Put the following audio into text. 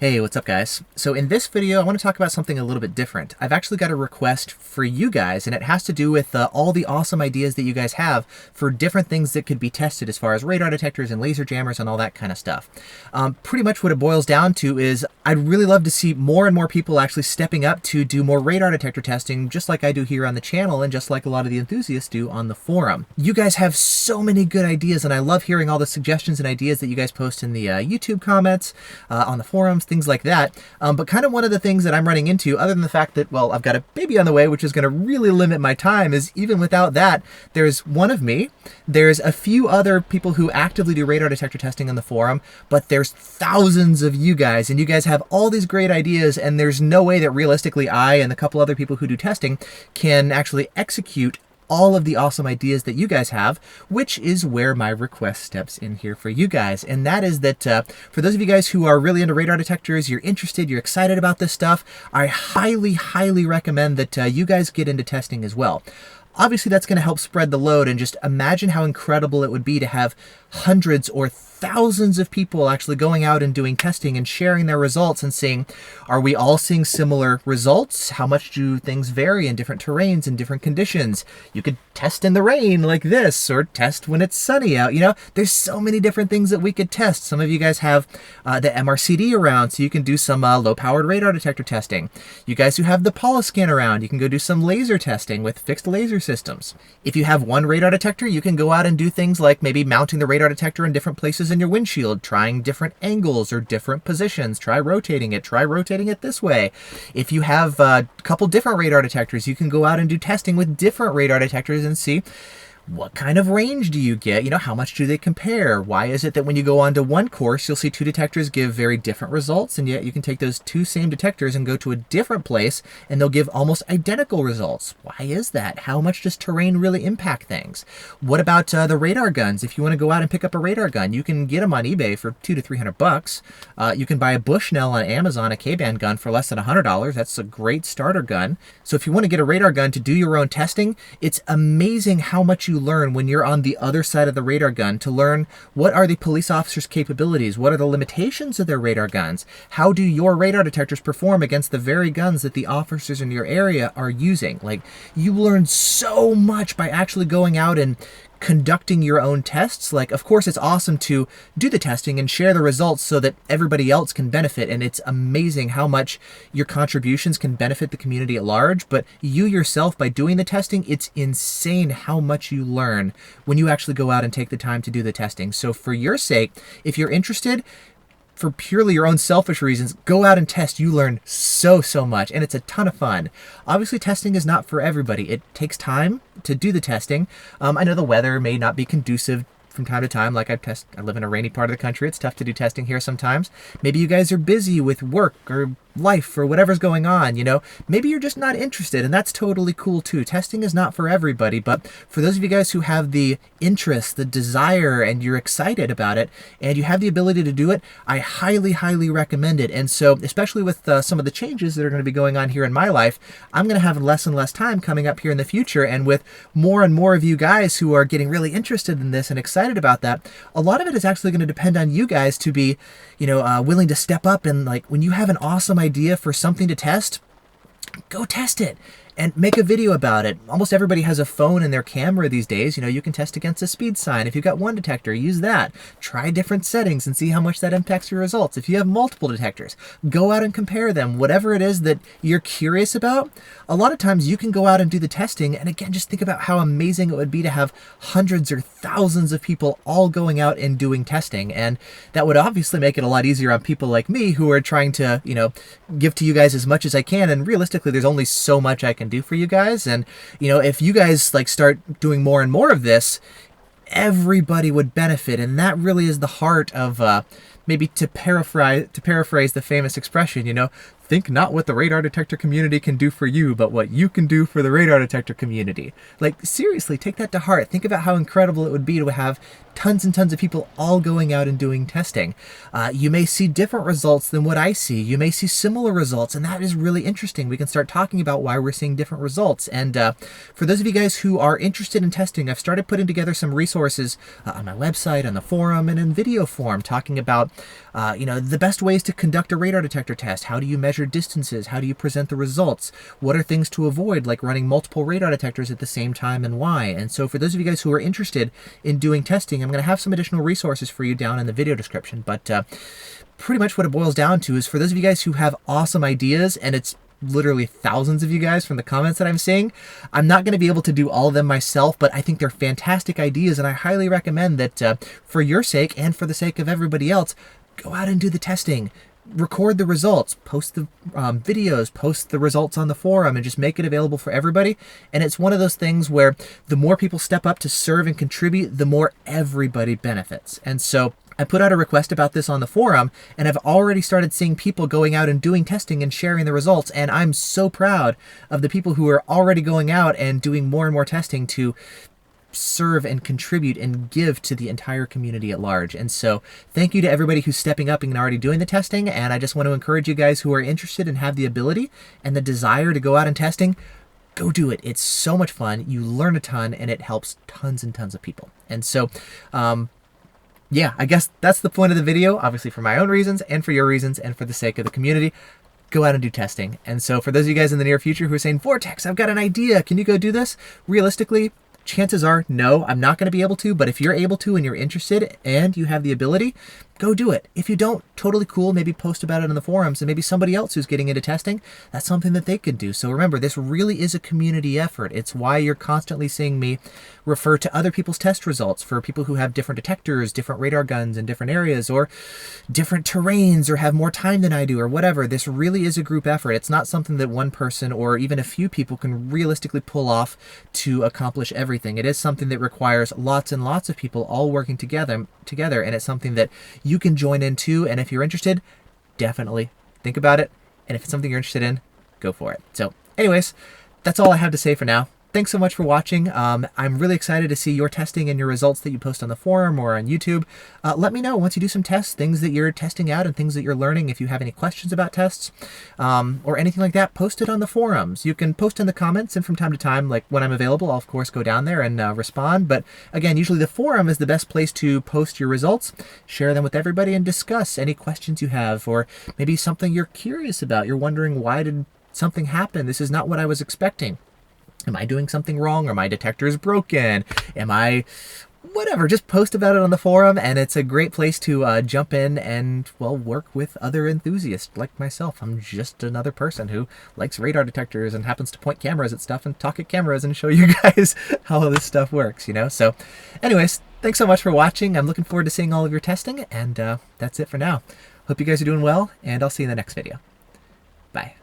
Hey, what's up guys? So in this video, I want to talk about something a little bit different. I've actually got a request for you guys, and it has to do with all the awesome ideas that you guys have for different things that could be tested as far as radar detectors and laser jammers and all that kind of stuff. Pretty much what it boils down to is I'd really love to see more and more people actually stepping up to do more radar detector testing, just like I do here on the channel and just like a lot of the enthusiasts do on the forum. You guys have so many good ideas, and I love hearing all the suggestions and ideas that you guys post in the YouTube comments, on the forums, things like that. But kind of one of the things that I'm running into, other than the fact that, well, I've got a baby on the way, which is going to really limit my time, is even without that, there's one of me, there's a few other people who actively do radar detector testing on the forum, but there's thousands of you guys, and you guys have all these great ideas, and there's no way that realistically I and a couple other people who do testing can actually execute all of the awesome ideas that you guys have, which is where my request steps in here for you guys. And that is that for those of you guys who are really into radar detectors, you're interested, you're excited about this stuff, I highly recommend that you guys get into testing as well. Obviously, that's going to help spread the load, and just imagine how incredible it would be to have hundreds or thousands of people actually going out and doing testing and sharing their results and seeing, are we all seeing similar results? How much do things vary in different terrains and different conditions? You could test in the rain like this, or test when it's sunny out. You know, there's so many different things that we could test. Some of you guys have the MRCD around, so you can do some low-powered radar detector testing. You guys who have the Poliscan around, you can go do some laser testing with fixed laser systems. If you have one radar detector, you can go out and do things like maybe mounting the radar detector in different places in your windshield, trying different angles or different positions, try rotating it this way. If you have a couple different radar detectors, you can go out and do testing with different radar detectors and see what kind of range do you get? You know, how much do they compare? Why is it that when you go onto one course, you'll see two detectors give very different results, and yet you can take those two same detectors and go to a different place, and they'll give almost identical results? Why is that? How much does terrain really impact things? What about the radar guns? If you want to go out and pick up a radar gun, you can get them on eBay for $200 to $300. You can buy a Bushnell on Amazon, a K-band gun, for less than $100. That's a great starter gun. So if you want to get a radar gun to do your own testing, it's amazing how much you learn when you're on the other side of the radar gun, to learn what are the police officers' capabilities, what are the limitations of their radar guns, how do your radar detectors perform against the very guns that the officers in your area are using. Like, you learn so much by actually going out and conducting your own tests. Like, of course, it's awesome to do the testing and share the results so that everybody else can benefit, and it's amazing how much your contributions can benefit the community at large. But you yourself, by doing the testing, it's insane how much you learn when you actually go out and take the time to do the testing. So for your sake, if you're interested, for purely your own selfish reasons, go out and test. You learn so much, and it's a ton of fun. Obviously, testing is not for everybody. It takes time to do the testing. I know the weather may not be conducive from time to time. Like, I live in a rainy part of the country. It's tough to do testing here sometimes. Maybe you guys are busy with work or life or whatever's going on, you know. Maybe you're just not interested, and that's totally cool too. Testing is not for everybody, but for those of you guys who have the interest, the desire, and you're excited about it, and you have the ability to do it, I highly recommend it. And so, especially with some of the changes that are going to be going on here in my life, I'm going to have less and less time coming up here in the future, and with more and more of you guys who are getting really interested in this and excited about that, a lot of it is actually going to depend on you guys to be, you know, willing to step up. And like, when you have an awesome idea for something to test, go test it and make a video about it. Almost everybody has a phone in their camera these days. You know, you can test against a speed sign. If you've got one detector, use that. Try different settings and see how much that impacts your results. If you have multiple detectors, go out and compare them. Whatever it is that you're curious about, a lot of times you can go out and do the testing. And again, just think about how amazing it would be to have hundreds or thousands of people all going out and doing testing. And that would obviously make it a lot easier on people like me who are trying to, you know, give to you guys as much as I can. And realistically, there's only so much I can do for you guys. And, you know, if you guys like start doing more and more of this, everybody would benefit. And that really is the heart of maybe to paraphrase the famous expression, you know, think not what the radar detector community can do for you, but what you can do for the radar detector community. Like, seriously, take that to heart. Think about how incredible it would be to have tons and tons of people all going out and doing testing. You may see different results than what I see. You may see similar results, and that is really interesting. We can start talking about why we're seeing different results. And for those of you guys who are interested in testing, I've started putting together some resources on my website, on the forum, and in video form, talking about the best ways to conduct a radar detector test. How do you measure distances? How do you present the results? What are things to avoid, like running multiple radar detectors at the same time, and why? And so for those of you guys who are interested in doing testing, I'm going to have some additional resources for you down in the video description. But pretty much what it boils down to is, for those of you guys who have awesome ideas, and it's literally thousands of you guys from the comments that I'm seeing, I'm not going to be able to do all of them myself, but I think they're fantastic ideas, and I highly recommend that for your sake and for the sake of everybody else, go out and do the testing. Record the results, post the videos, post the results on the forum, and just make it available for everybody. And it's one of those things where the more people step up to serve and contribute, the more everybody benefits. And so I put out a request about this on the forum, and I've already started seeing people going out and doing testing and sharing the results. And I'm so proud of the people who are already going out and doing more and more testing to serve and contribute and give to the entire community at large. And so thank you to everybody who's stepping up and already doing the testing. And I just want to encourage you guys who are interested and have the ability and the desire to go out and testing, go do it. It's so much fun. You learn a ton, and it helps tons and tons of people. And so, yeah, I guess that's the point of the video, obviously for my own reasons and for your reasons and for the sake of the community. Go out and do testing. And so for those of you guys in the near future who are saying, Vortex, I've got an idea, can you go do this? Realistically, chances are, no, I'm not going to be able to, but if you're able to and you're interested and you have the ability, go do it. If you don't, totally cool. Maybe post about it in the forums, and maybe somebody else who's getting into testing, that's something that they could do. So remember, this really is a community effort. It's why you're constantly seeing me refer to other people's test results for people who have different detectors, different radar guns in different areas, or different terrains, or have more time than I do, or whatever. This really is a group effort. It's not something that one person or even a few people can realistically pull off to accomplish everything. It is something that requires lots and lots of people all working together, and it's something that you can join into. And if you're interested, definitely think about it. And if it's something you're interested in, go for it. So anyways, that's all I have to say for now. Thanks so much for watching. I'm really excited to see your testing and your results that you post on the forum or on YouTube. Let me know once you do some tests, things that you're testing out and things that you're learning. If you have any questions about tests or anything like that, post it on the forums. You can post in the comments, and from time to time, like when I'm available, I'll of course go down there and respond. But again, usually the forum is the best place to post your results, share them with everybody, and discuss any questions you have, or maybe something you're curious about. You're wondering, why did something happen? This is not what I was expecting. Am I doing something wrong? Or my detector is broken? Am I... whatever, just post about it on the forum, and it's a great place to jump in and, well, work with other enthusiasts like myself. I'm just another person who likes radar detectors and happens to point cameras at stuff and talk at cameras and show you guys how all this stuff works, you know? So anyways, thanks so much for watching. I'm looking forward to seeing all of your testing, and that's it for now. Hope you guys are doing well, and I'll see you in the next video. Bye.